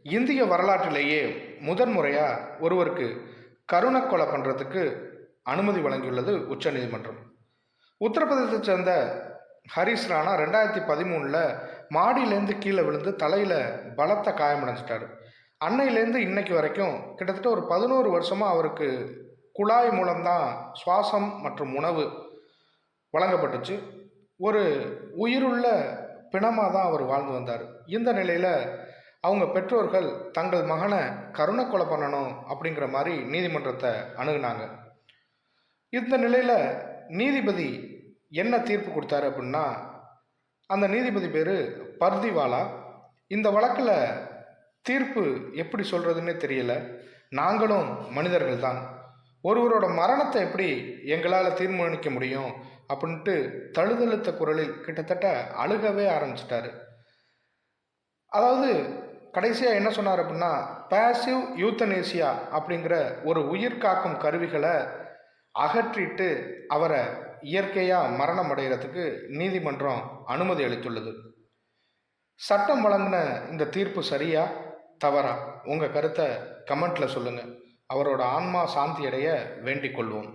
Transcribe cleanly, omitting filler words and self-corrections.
இந்திய வரலாற்றிலேயே முதன்முறையாக ஒருவருக்கு கருணை கொலை பண்ணுறதுக்கு அனுமதி வழங்கியுள்ளது உச்சநீதிமன்றம். உத்தரப்பிரதேசத்தை சேர்ந்த ஹரிஸ் ராணா 2013 மாடியிலேருந்து கீழே விழுந்து தலையில் பலத்த காயமடைஞ்சிட்டார். அன்னையிலேருந்து இன்னைக்கு வரைக்கும் கிட்டத்தட்ட ஒரு 11 வருஷமாக அவருக்கு குழாய் மூலம்தான் சுவாசம் மற்றும் உணவு வழங்கப்பட்டுச்சு. ஒரு உயிருள்ள பிணமாக தான் அவர் வாழ்ந்து வந்தார். இந்த நிலையில் அவங்க பெற்றோர்கள் தங்கள் மகனை கருணை கொலை பண்ணணும் அப்படிங்கிற மாதிரி நீதிமன்றத்தை அணுகுனாங்க. இந்த நிலையில் நீதிபதி என்ன தீர்ப்பு கொடுத்தாரு அப்படின்னா, அந்த நீதிபதி பேர் பர்திவாலா. இந்த வழக்கில் தீர்ப்பு எப்படி சொல்கிறதுன்னே தெரியல. நாங்களும் மனிதர்கள் தான், ஒருவரோட மரணத்தை எப்படி எங்களால் தீர்மானிக்க முடியும் அப்படின்ட்டு தழுதழுத்த குரலில் கிட்டத்தட்ட அழுகவே ஆரம்பிச்சிட்டாரு. அதாவது கடைசியாக என்ன சொன்னார் அப்படின்னா, பேசிவ் யூத்தனேசியா அப்படிங்கிற ஒரு உயிர் காக்கும் கருவிகளை அகற்றிட்டு அவரை இயற்கையாக மரணம் அடைகிறதுக்கு நீதிமன்றம் அனுமதி அளித்துள்ளது. சட்டம் வழங்கின இந்த தீர்ப்பு சரியா தவறா? உங்கள் கருத்தை கமெண்ட்டில் சொல்லுங்கள். அவரோட ஆன்மா சாந்தி அடைய வேண்டிக் கொள்வோம்.